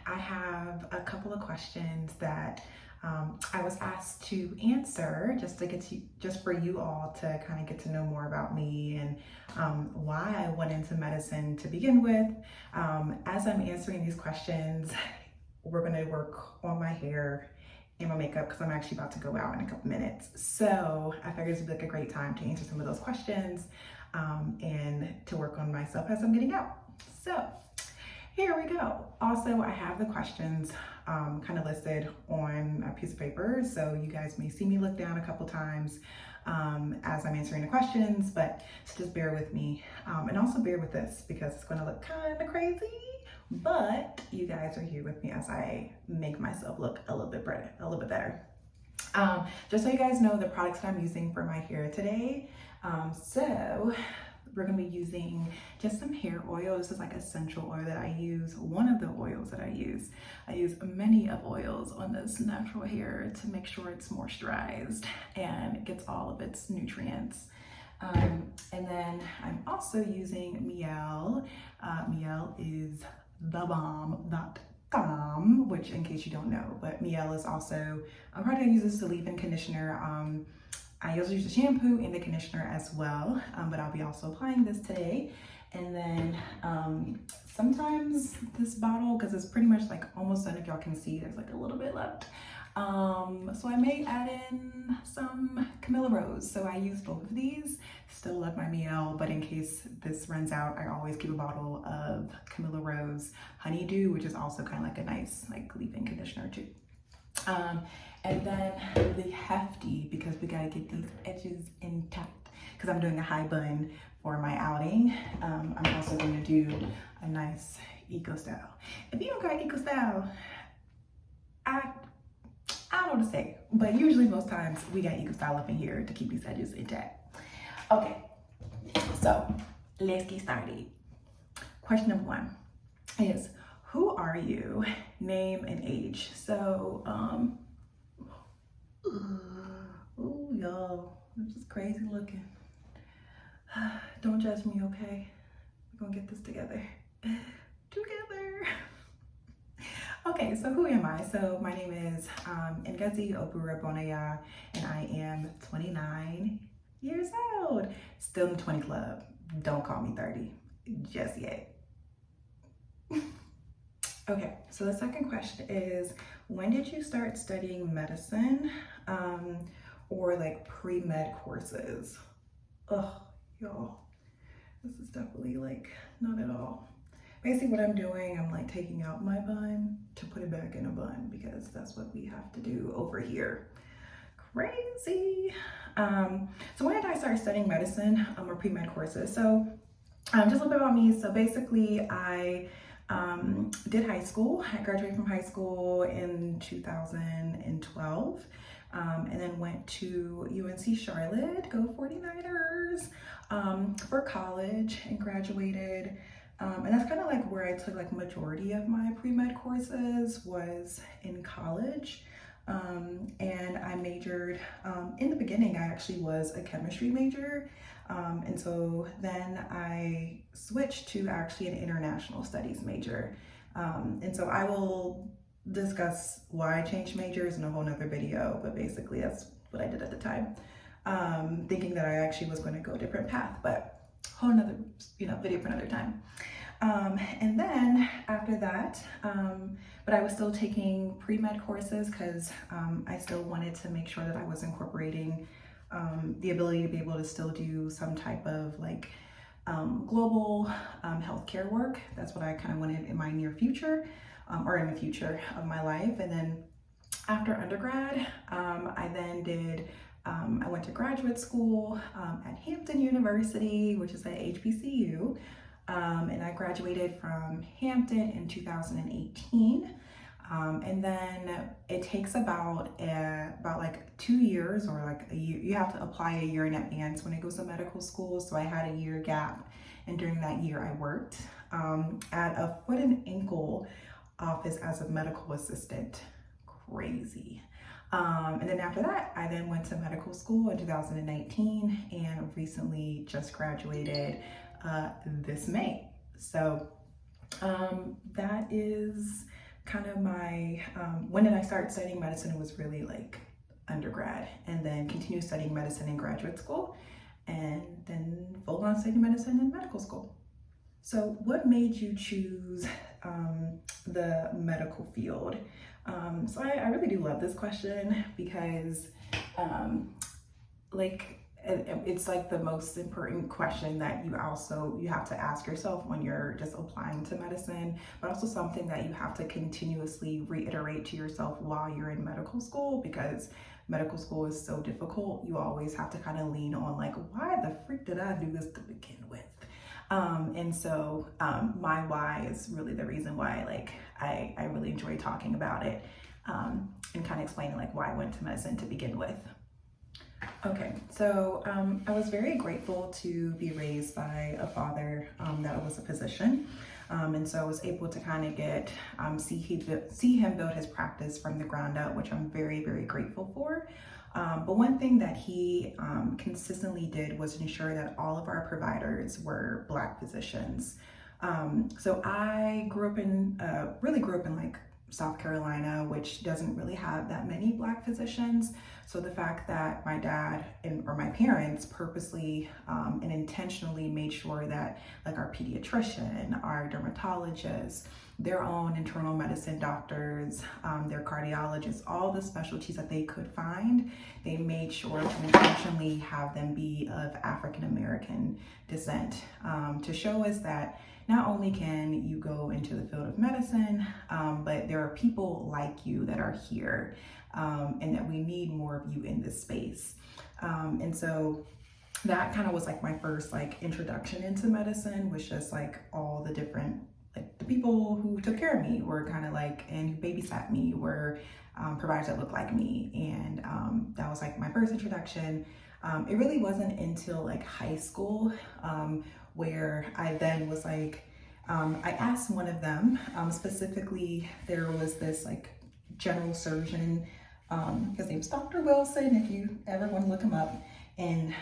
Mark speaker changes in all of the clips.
Speaker 1: I have a couple of questions that I was asked to answer just for you all to kind of get to know more about me and why I went into medicine to begin with. As I'm answering these questions, we're going to work on my hair and my makeup because I'm actually about to go out in a couple minutes. So I figured this would be like a great time to answer some of those questions and to work on myself as I'm getting out. So here we go. Also, I have the questions kind of listed on a piece of paper, so you guys may see me look down a couple times as I'm answering the questions, but just bear with me. And also bear with this because it's going to look kind of crazy, but you guys are here with me as I make myself look a little bit better. Just so you guys know the products that I'm using for my hair today. So we're going to be using just some hair oil. This is like essential oil that I use. One of the oils that I use. I use many of oils on this natural hair to make sure it's moisturized and gets all of its nutrients. And then I'm also using Mielle. Mielle is thebomb.com, which in case you don't know, but Mielle is also a product I use as a leave-in conditioner. I also use the shampoo and the conditioner as well, but I'll be also applying this today. And then sometimes this bottle, because it's pretty much like almost done, if y'all can see, there's like a little bit left. So I may add in some Camilla Rose. So I use both of these. Still love my Mielle, but in case this runs out, I always keep a bottle of Camilla Rose Honeydew, which is also kind of like a nice like leave-in conditioner too. And then the Hefty, because we gotta get these edges intact, because I'm doing a high bun for my outing. I'm also going to do a nice eco style. If you don't got eco style, I don't know what to say, but usually most times we got eco style up in here to keep these edges intact. Okay, so let's get started. Question number one is, who are you? Name and age. So, ooh, y'all, I'm just crazy looking. Don't judge me, okay? We're gonna get this together. Okay, so who am I? So my name is Ogburu-Ogbonnaya, and I am 29 years old. Still in the 20 club. Don't call me 30 just yet. Okay, so the second question is, when did you start studying medicine or like pre-med courses? Ugh, y'all, this is definitely like not at all. Basically what I'm doing, I'm like taking out my bun to put it back in a bun because that's what we have to do over here. Crazy. So when did I start studying medicine or pre-med courses? So just a little bit about me. So basically I did high school. I graduated from high school in 2012 and then went to UNC Charlotte, go 49ers, for college and graduated. And that's kind of like where I took like majority of my pre-med courses was in college. And I majored, in the beginning, I actually was a chemistry major. And so then I switched to actually an international studies major. And so I will discuss why I changed majors in a whole nother video, but basically that's what I did at the time. Thinking that I actually was going to go a different path, but whole nother, video for another time. And then after that, but I was still taking pre-med courses because I still wanted to make sure that I was incorporating the ability to be able to still do some type of like global healthcare work. That's what I kind of wanted in my near future or in the future of my life. And then after undergrad, I then did I went to graduate school at Hampton University, which is at HBCU, and I graduated from Hampton in 2018. And then it takes about like 2 years or like a year. You have to apply a year in advance when it goes to medical school. So I had a year gap, and during that year I worked at a foot and ankle office as a medical assistant. Crazy. And then after that, I then went to medical school in 2019 and recently just graduated this May. So that is kind of my, when did I start studying medicine? It was really like undergrad, and then continued studying medicine in graduate school, and then full on studying medicine in medical school. So what made you choose the medical field? So I really do love this question because like it's like the most important question that you have to ask yourself when you're just applying to medicine, but also something that you have to continuously reiterate to yourself while you're in medical school, because medical school is so difficult. You always have to kind of lean on like, why the freak did I do this to begin with? And so my why is really the reason why like I really enjoy talking about it, and kind of explaining like why I went to medicine to begin with. Okay, so I was very grateful to be raised by a father that was a physician. And so I was able to kind of see him build his practice from the ground up, which I'm very, very grateful for. But one thing that he consistently did was ensure that all of our providers were Black physicians. So I really grew up in like South Carolina, which doesn't really have that many Black physicians. So the fact that my dad or my parents purposely and intentionally made sure that like our pediatrician, our dermatologists, their own internal medicine doctors, their cardiologists, all the specialties that they could find, they made sure to intentionally have them be of African American descent, to show us that not only can you go into the field of medicine, but there are people like you that are here, and that we need more of you in this space. And so that kind of was like my first like introduction into medicine, was just like all the different, like the people who took care of me were kind of like, and who babysat me were providers that looked like me. And that was like my first introduction. It really wasn't until like high school where I then was like, I asked one of them, specifically, there was this like general surgeon, his name's Dr. Wilson, if you ever want to look him up, in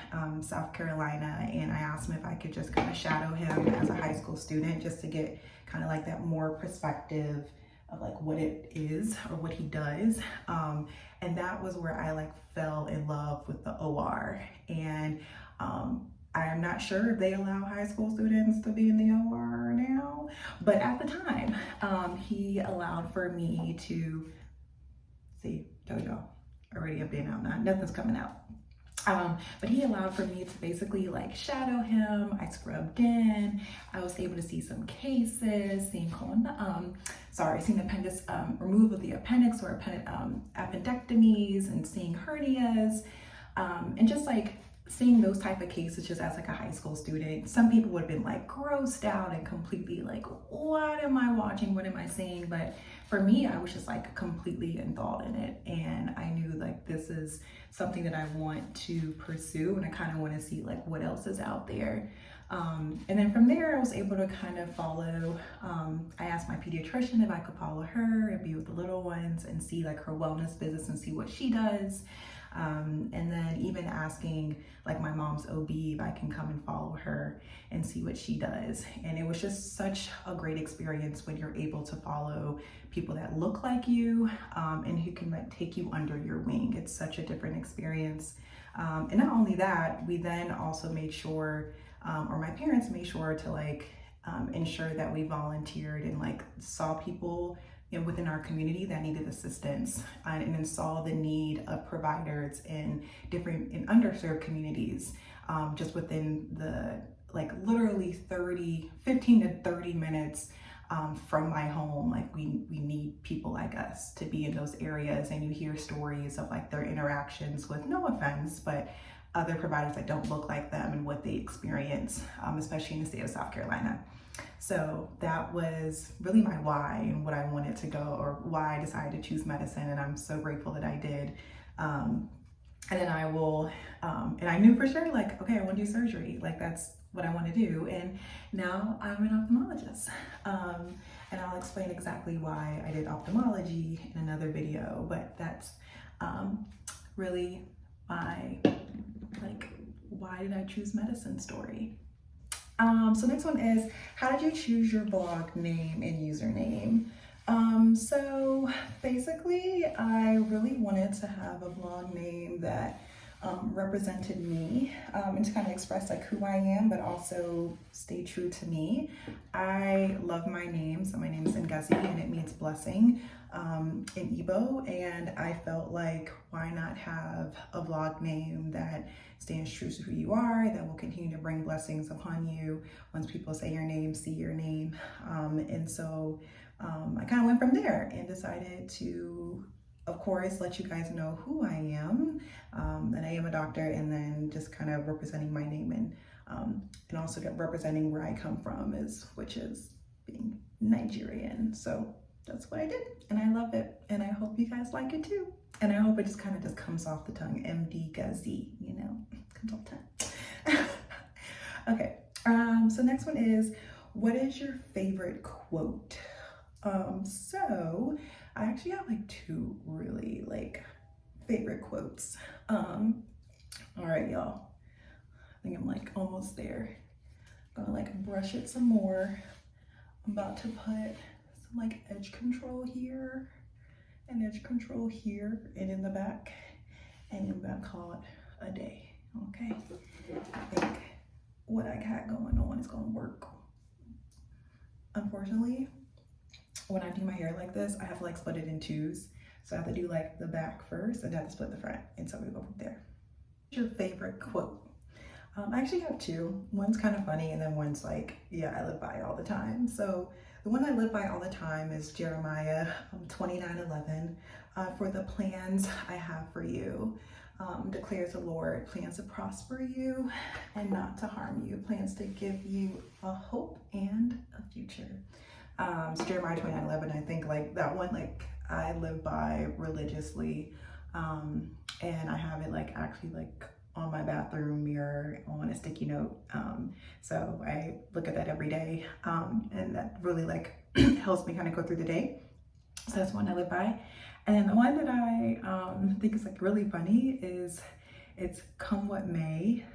Speaker 1: South Carolina. And I asked him if I could just kind of shadow him as a high school student, just to get kind of like that more perspective of like what it is or what he does. And that was where I like fell in love with the OR. And I'm not sure if they allow high school students to be in the OR now, but at the time, he allowed for me to see, JoJo, already updating out now, nothing's coming out. But he allowed for me to basically like shadow him. I scrubbed in. I was able to see some cases, seeing appendix, removal of the appendix or appendectomies, and seeing hernias, and just like seeing those type of cases just as like a high school student. Some people would have been like grossed out and completely like, what am I watching? What am I seeing? But for me, I was just like completely enthralled in it. And I knew like this is something that I want to pursue, and I kind of want to see like what else is out there. And then from there, I was able to kind of follow, I asked my pediatrician if I could follow her and be with the little ones and see like her wellness business and see what she does. And then even asking like my mom's OB if I can come and follow her and see what she does. And it was just such a great experience when you're able to follow people that look like you, and who can like take you under your wing. It's such a different experience. And not only that, we then also made sure, or my parents made sure to like ensure that we volunteered and like saw people within our community that needed assistance, and then saw the need of providers in underserved communities, just within the like literally 15 to 30 minutes from my home. Like we need people like us to be in those areas. And you hear stories of like their interactions with, no offense, but other providers that don't look like them and what they experience, especially in the state of South Carolina. So that was really my why and what I wanted to go, or why I decided to choose medicine. And I'm so grateful that I did. And then and I knew for sure, like, okay, I want to do surgery. Like that's what I want to do. And now I'm an ophthalmologist. And I'll explain exactly why I did ophthalmology in another video, but that's really my, like, why did I choose medicine story. So next one is, how did you choose your blog name and username? So basically, I really wanted to have a vlog name that represented me and to kind of express like who I am, but also stay true to me. I love my name. So my name is Ngozi and it means blessing in Igbo. And I felt like why not have a vlog name that stands true to who you are, that will continue to bring blessings upon you once people say your name, see your name. And so I kind of went from there and decided to, of course, let you guys know who I am, that I am a doctor, and then just kind of representing my name and also representing where I come from, which is being Nigerian. So that's what I did, and I love it, and I hope you guys like it too. And I hope it just kind of just comes off the tongue, MD Gazi, you know, comes off the tongue. Okay, so next one is, what is your favorite quote? So I actually have like two really like favorite quotes. All right, y'all. I think I'm like almost there. I'm gonna like brush it some more. I'm about to put some like edge control here and edge control here and in the back, and I'm gonna call it a day. Okay. I think what I got going on is gonna work. Unfortunately, when I do my hair like this, I have to like split it in twos. So I have to do like the back first and I have to split the front. And so we go from there. What's your favorite quote? I actually have two. One's kind of funny and then one's like, yeah, I live by all the time. So the one I live by all the time is Jeremiah 29:11. For the plans I have for you, declares the Lord, plans to prosper you and not to harm you, plans to give you a hope and a future. So Jeremiah 29:11, I think like that one, like I live by religiously, and I have it like actually like on my bathroom mirror on a sticky note. So I look at that every day, and that really like helps me kind of go through the day. So that's one I live by. And then the one that I think is like really funny is, it's come what may.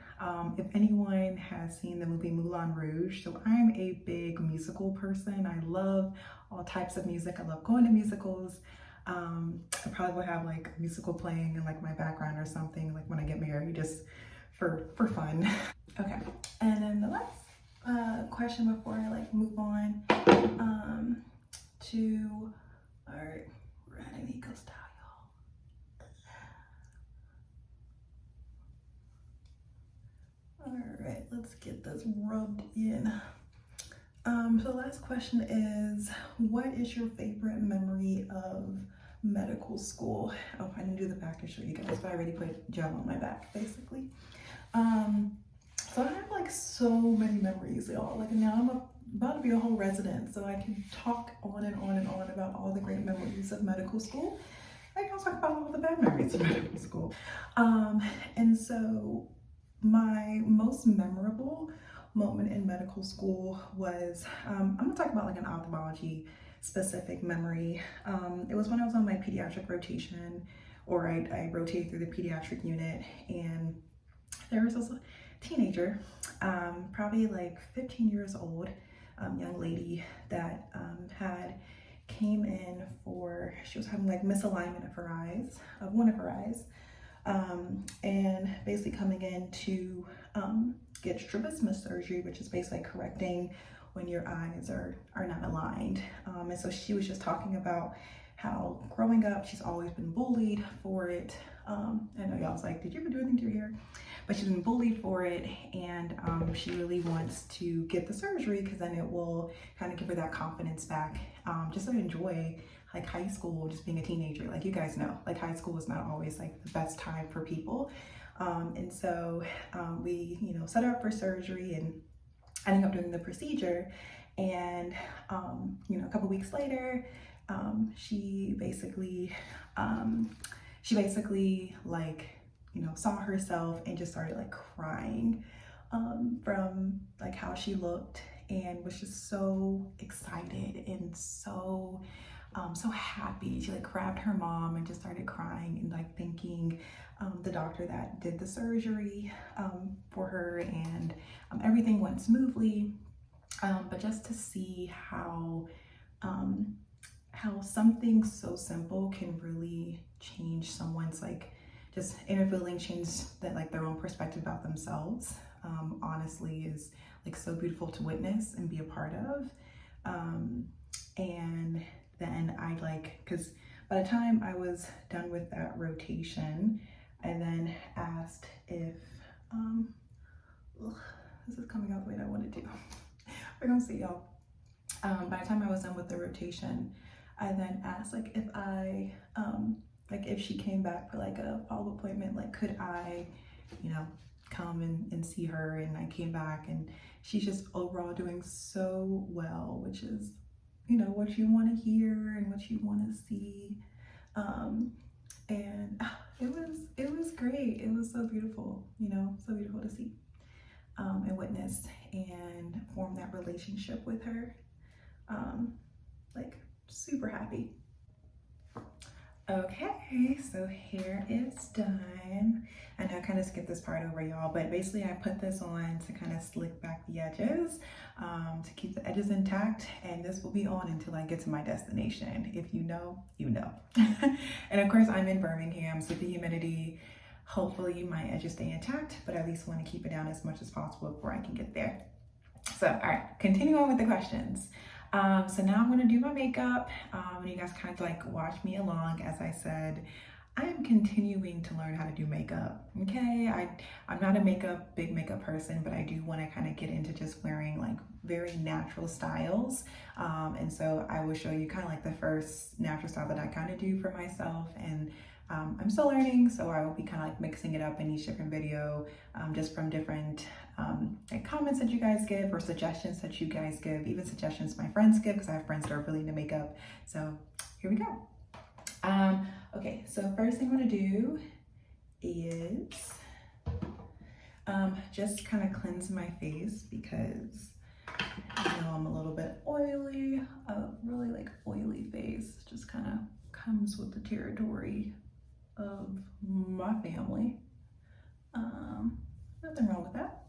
Speaker 1: If anyone has seen the movie Moulin Rouge, so I'm a big musical person. I love all types of music. I love going to musicals. I probably will have like musical playing in like my background or something, like when I get married, just for fun. Okay, and then the last question before I like move on to, all right, we're at an eco style, y'all. All right, let's get this rubbed in. So the last question is, what is your favorite memory of medical school? Oh, I didn't do the back to show you guys, but I already put gel on my back, basically. So I have like so many memories, y'all. Like now I'm about to be a whole resident, so I can talk on and on and on about all the great memories of medical school. I can also talk about all the bad memories of medical school. And so my most memorable moment in medical school was, I'm gonna talk about like an ophthalmology specific memory. It was when I was on my pediatric rotation, or I rotated through the pediatric unit, and there was this teenager, probably like 15 years old, young lady that came in for, she was having like misalignment of her eyes, of one of her eyes, and basically coming in to get strabismus surgery, which is basically correcting when your eyes are not aligned. And so she was just talking about how growing up, she's always been bullied for it. I know y'all was like, did you ever do anything to your hair? But she's been bullied for it, and she really wants to get the surgery because then it will kind of give her that confidence back, just to enjoy like high school, just being a teenager. Like you guys know, like high school is not always like the best time for people. And so we, you know, set her up for surgery and ended up doing the procedure. And, you know, a couple weeks later, she basically like, you know, saw herself and just started like crying from like how she looked, and was just so excited and so happy. She like grabbed her mom and just started crying and like thanking the doctor that did the surgery for her, and everything went smoothly. But just to see how something so simple can really change someone's like just inner feeling, change that like their own perspective about themselves. Honestly is like so beautiful to witness and be a part of. And then I like, because by the time I was done with that rotation, I then asked if, ugh, this is coming out the way that I wanted to. We're gonna see, y'all. By the time I was done with the rotation, I then asked like if I, like if she came back for like a follow-up appointment, like could I, you know, come and see her. And I came back and she's just overall doing so well, which is, you know, what you want to hear and what you want to see. And it was great. It was so beautiful, you know, so beautiful to see and witness and form that relationship with her. Like super happy. Okay, so hair is done. I know I kind of skipped this part over, y'all, but basically I put this on to kind of slick back the edges, to keep the edges intact, and this will be on until I get to my destination. If you know, you know. And of course I'm in Birmingham, so the humidity, hopefully my edges stay intact, but I at least want to keep it down as much as possible before I can get there. So, all right, continue on with the questions. So now I'm gonna do my makeup, and you guys kind of like watch me along. As I said, I am continuing to learn how to do makeup, okay? I'm not a big makeup person, but I do wanna kind of get into just wearing like very natural styles. And so I will show you kind of like the first natural style that I kind of do for myself. And I'm still learning, so I will be kind of like mixing it up in each different video, just from different like comments that you guys give or suggestions that you guys give, even suggestions my friends give, because I have friends that are really into makeup. So here we go. Okay, so first thing I'm gonna do is just kind of cleanse my face, because you know I'm a little bit oily, a really like oily face. Just kind of comes with the territory of my family. Nothing wrong with that.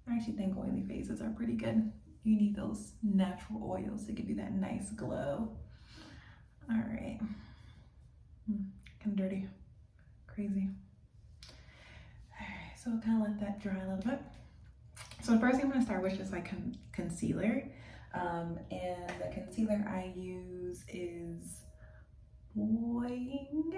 Speaker 1: I actually think oily faces are pretty good. You need those natural oils to give you that nice glow. All right. Kind of dirty, crazy. All right, so I'll kind of let that dry a little bit. So the first thing I'm gonna start with is like concealer. And the concealer I use is Boing.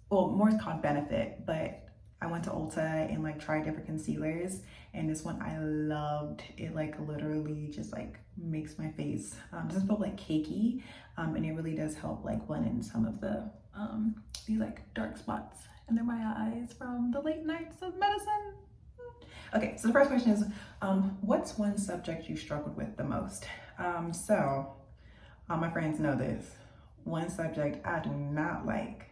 Speaker 1: Well, more is called Benefit, but I went to Ulta and like tried different concealers, and this one I loved. It like literally just like makes my face doesn't feel like cakey, and it really does help like blend in some of the these like dark spots under my eyes from the late nights of medicine. Okay, so the first question is, what's one subject you struggled with the most? My friends know this. One subject I do not like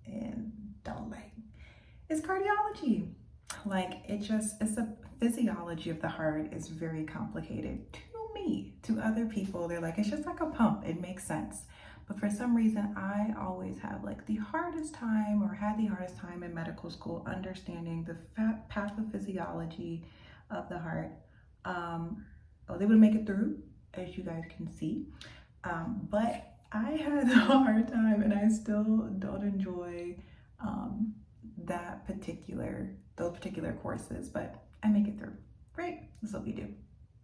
Speaker 1: and don't like is cardiology. Like it's a physiology of the heart is very complicated to me. To other people, they're like, it's just like a pump, it makes sense. But for some reason, I always have like the hardest time, or had the hardest time in medical school, understanding the pathophysiology of the heart. I was able to make it through, as you guys can see. But I had a hard time, and I still don't enjoy those particular courses, but I make it through. Great, that's what we do.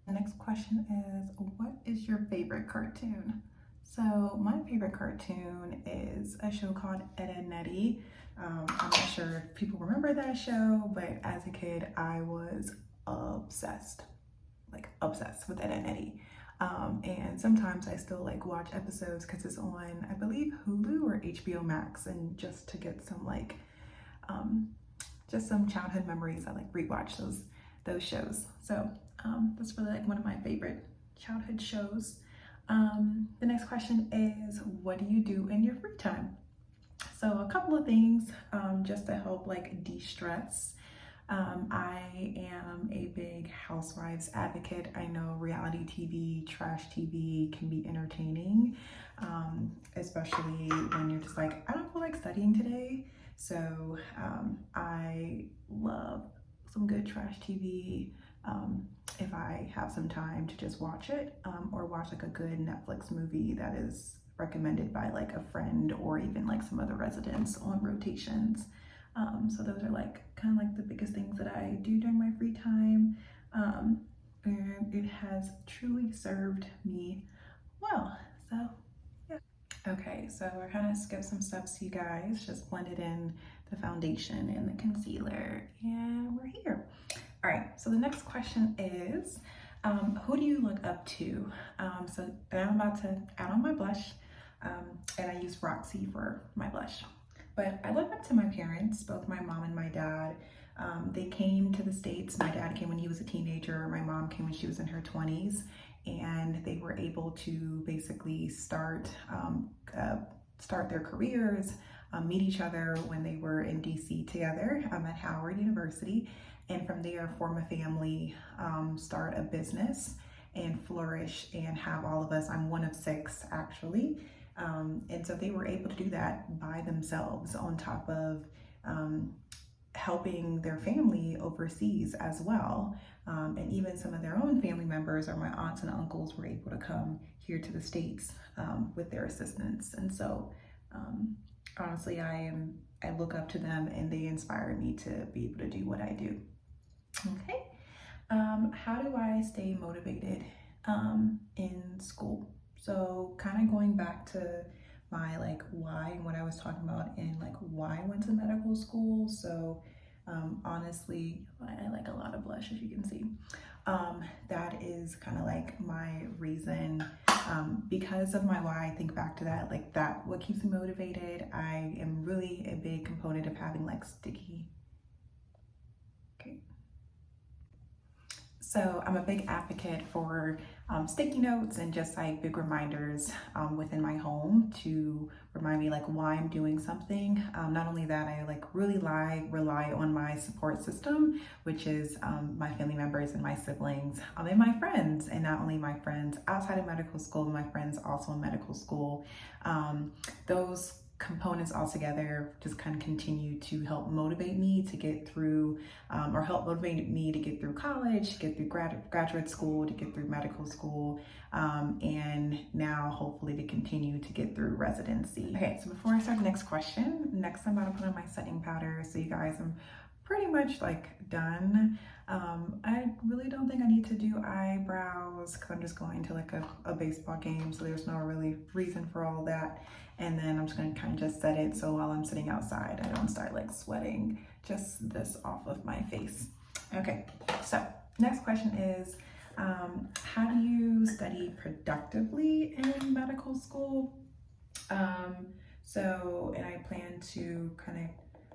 Speaker 1: The next question is, what is your favorite cartoon? So my favorite cartoon is a show called Ed, Edd n Eddy. I'm not sure if people remember that show, but as a kid, I was obsessed with Ed, Edd n Eddy. And sometimes I still like watch episodes because it's on, I believe, Hulu or HBO Max, and just to get some like just some childhood memories, I like rewatch those shows. So that's really like one of my favorite childhood shows. The next question is, what do you do in your free time? So a couple of things just to help like de-stress. I am a big Housewives advocate. I know reality TV, trash TV can be entertaining, especially when you're just like, I don't feel like studying today. So I love some good trash TV, if I have some time to just watch it, or watch like a good Netflix movie that is recommended by like a friend or even like some other residents on rotations. So those are like kind of like the biggest things that I do during my free time. And it has truly served me well. So yeah. Okay, so we're gonna skip some steps, you guys. Just blended in the foundation and the concealer, and we're here. All right, so the next question is, who do you look up to? So I'm about to add on my blush, and I use Roxy for my blush. But I look up to my parents, both my mom and my dad. They came to the States. My dad came when he was a teenager. My mom came when she was in her 20s, and they were able to basically start their careers, meet each other when they were in DC together at Howard University, and from there form a family, start a business, and flourish and have all of us. I'm one of 6 actually. And so they were able to do that by themselves on top of helping their family overseas as well. And even some of their own family members or my aunts and uncles were able to come here to the States with their assistance. And so honestly, I look up to them and they inspire me to be able to do what I do. Okay. How do I stay motivated in school? So kind of going back to my like why and what I was talking about in like why I went to medical school. So honestly, I like a lot of blush, as you can see. That is kind of like my reason, because of my why. I think back to that, like that what keeps me motivated. I am really a big component of having like sticky. Okay. So I'm a big advocate for sticky notes and just like big reminders within my home to remind me like why I'm doing something. Not only that, I like really rely on my support system, which is my family members and my siblings, and my friends. And not only my friends outside of medical school, my friends also in medical school. Those components all together just kind of continue to help motivate me to get through, or help motivate me to get through college, get through graduate school, to get through medical school, and now hopefully to continue to get through residency. Okay, so before I start the next question, next I'm about to put on my setting powder. So you guys, I'm pretty much like done. I really don't think I need to do eyebrows because I'm just going to like a baseball game, so there's no really reason for all that. And then I'm just going to kind of just set it so while I'm sitting outside I don't start like sweating just this off of my face. Okay, so next question is, how do you study productively in medical school? And I plan to kind of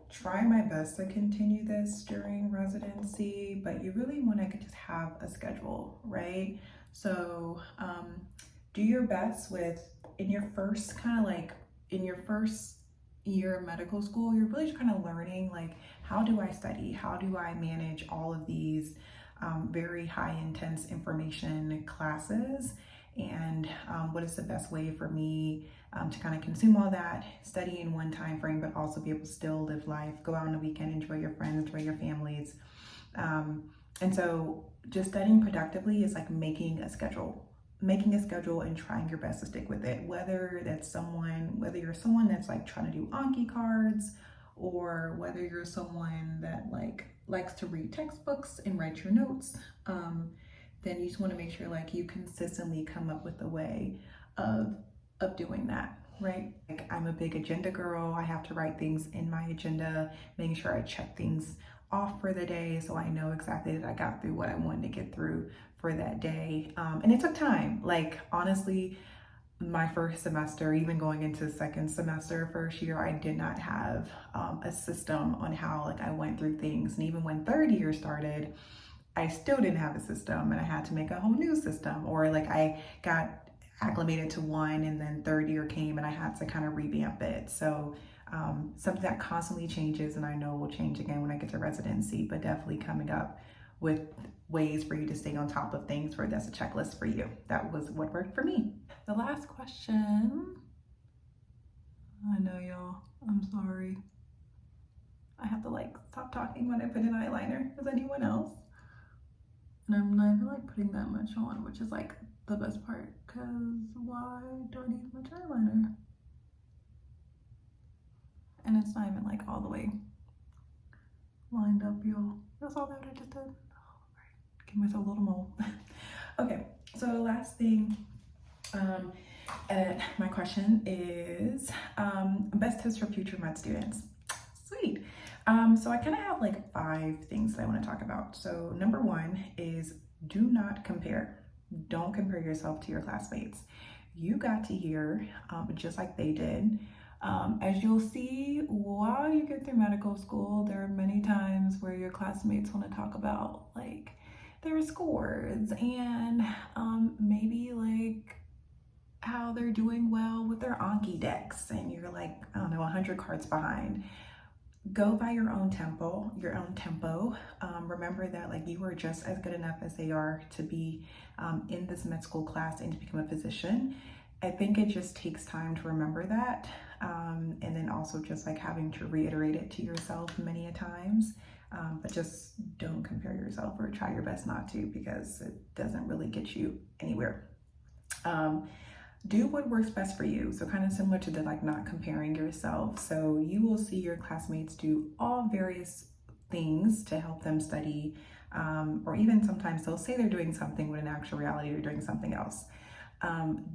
Speaker 1: try my best to continue this during residency, but you really want to just have a schedule, right? So do your best with, in your first year of medical school, you're really just kind of learning like, how do I study? How do I manage all of these very high intense information classes? And what is the best way for me to kind of consume all that, study in one time frame, but also be able to still live life, go out on the weekend, enjoy your friends, enjoy your families. And so just studying productively is like making a schedule and trying your best to stick with it. Whether you're someone that's like trying to do Anki cards, or whether you're someone that like likes to read textbooks and write your notes, then you just want to make sure like you consistently come up with a way of doing that, right? Like I'm a big agenda girl. I have to write things in my agenda, making sure I check things off for the day so I know exactly that I got through what I wanted to get through for that day. And it took time. Like honestly, my first semester, even going into second semester, first year, I did not have a system on how like I went through things. And even when third year started, I still didn't have a system, and I had to make a whole new system, or like I got acclimated to one and then third year came and I had to kind of revamp it. So something that constantly changes, and I know will change again when I get to residency, but definitely coming up with ways for you to stay on top of things, where that's a checklist for you. That was what worked for me. The last question, I know y'all, I'm sorry. I have to like stop talking when I put in eyeliner. Does anyone else? And I'm not even like putting that much on, which is like the best part, because why do I need much eyeliner? And it's not even like all the way lined up, y'all. That's all that I just did. Give myself a little mole. Okay, so the last thing, my question is best tips for future med students. Sweet. So I kind of have like 5 things that I want to talk about. So number 1 is do not compare. Don't compare yourself to your classmates. You got to hear, just like they did. As you'll see, while you get through medical school, there are many times where your classmates want to talk about like their scores and maybe like how they're doing well with their Anki decks, and you're like, I don't know, 100 cards behind. Go by your own tempo, remember that like you are just as good enough as they are to be in this med school class and to become a physician. I think it just takes time to remember that, and then also just like having to reiterate it to yourself many a times, but just don't compare yourself, or try your best not to, because it doesn't really get you anywhere. Do what works best for you. So kind of similar to the like not comparing yourself. So you will see your classmates do all various things to help them study, or even sometimes they'll say they're doing something when in actual reality they're doing something else.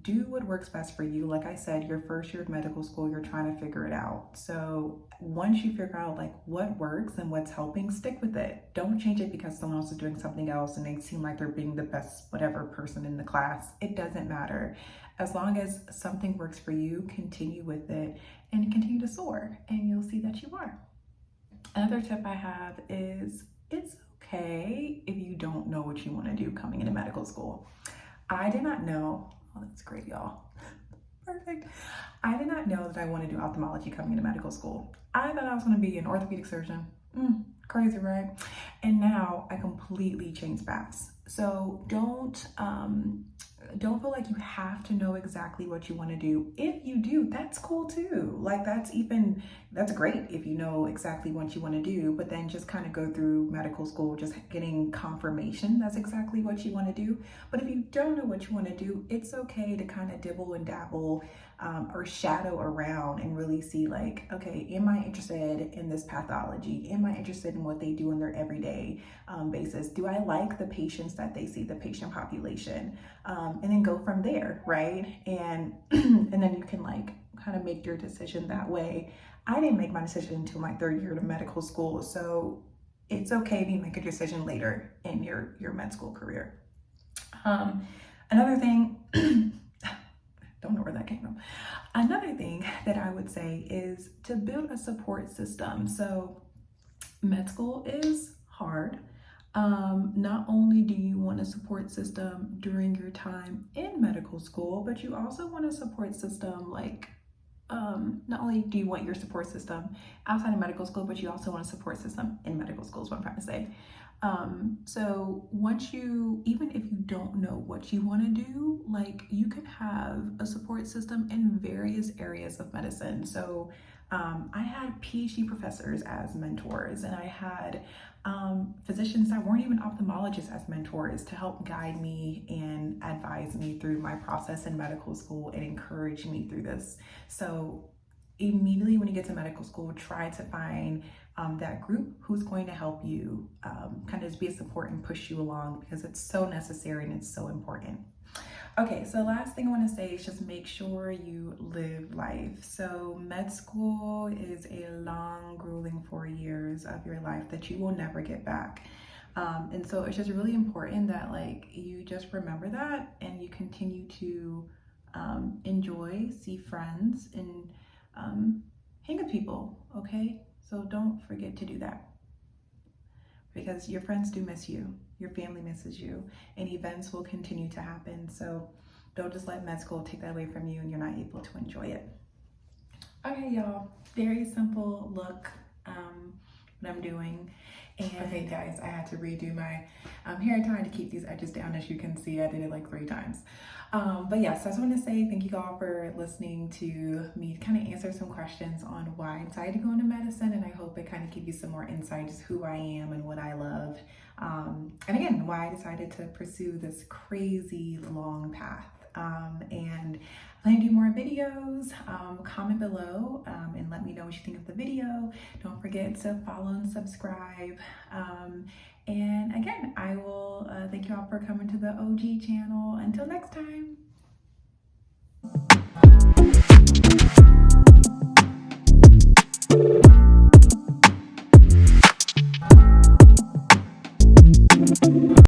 Speaker 1: Do what works best for you. Like I said, your first year of medical school, you're trying to figure it out. So once you figure out like what works and what's helping, stick with it. Don't change it because someone else is doing something else and they seem like they're being the best whatever person in the class. It doesn't matter. As long as something works for you, continue with it and continue to soar, and you'll see that you are. Another tip I have is it's okay if you don't know what you want to do coming into medical school. I did not know, oh, that's great, y'all. Perfect. I did not know that I wanted to do ophthalmology coming into medical school. I thought I was going to be an orthopedic surgeon. Crazy, right? And now I completely changed paths. So don't feel like you have to know exactly what you want to do. If you do, that's cool too. Like that's great if you know exactly what you want to do, but then just kind of go through medical school just getting confirmation that's exactly what you want to do. But if you don't know what you want to do, it's okay to kind of dibble and dabble, or shadow around and really see like, okay, am I interested in this pathology? Am I interested in what they do in their everyday basis? Do I like the patients that they see, the patient population? And then go from there, right? And and then you can like kind of make your decision that way. I didn't make my decision until my 3rd year of medical school, so it's okay if you make a decision later in your med school career. Another thing, don't know where that came from. Another thing that I would say is to build a support system. So med school is hard. Not only do you want a support system during your time in medical school, but you also want a support system like, not only do you want your support system outside of medical school, but you also want a support system in medical school is what I'm trying to say. So once even if you don't know what you want to do, like you can have a support system in various areas of medicine. So I had PhD professors as mentors, and I had physicians that weren't even ophthalmologists as mentors to help guide me and advise me through my process in medical school and encourage me through this. So immediately when you get to medical school, try to find that group who's going to help you kind of just be a support and push you along, because it's so necessary and it's so important. Okay, so the last thing I want to say is just make sure you live life. So med school is a long, grueling 4 years of your life that you will never get back. And so it's just really important that like you just remember that and you continue to enjoy, see friends, and hang with people, okay? So don't forget to do that, because your friends do miss you, your family misses you, and events will continue to happen. So don't just let med school take that away from you and you're not able to enjoy it. Okay, y'all, very simple look. what I'm doing. And
Speaker 2: okay guys, I had to redo my hair tie to keep these edges down. As you can see, I did it like 3 times. But yes, I just want to say thank you all for listening to me kind of answer some questions on why I decided to go into medicine, and I hope it kind of gives you some more insight just who I am and what I love. And again, why I decided to pursue this crazy long path. And I plan to do more videos. Comment below and let me know what you think of the video. Don't forget to follow and subscribe. And again, I will thank you all for coming to the OG channel. Until next time.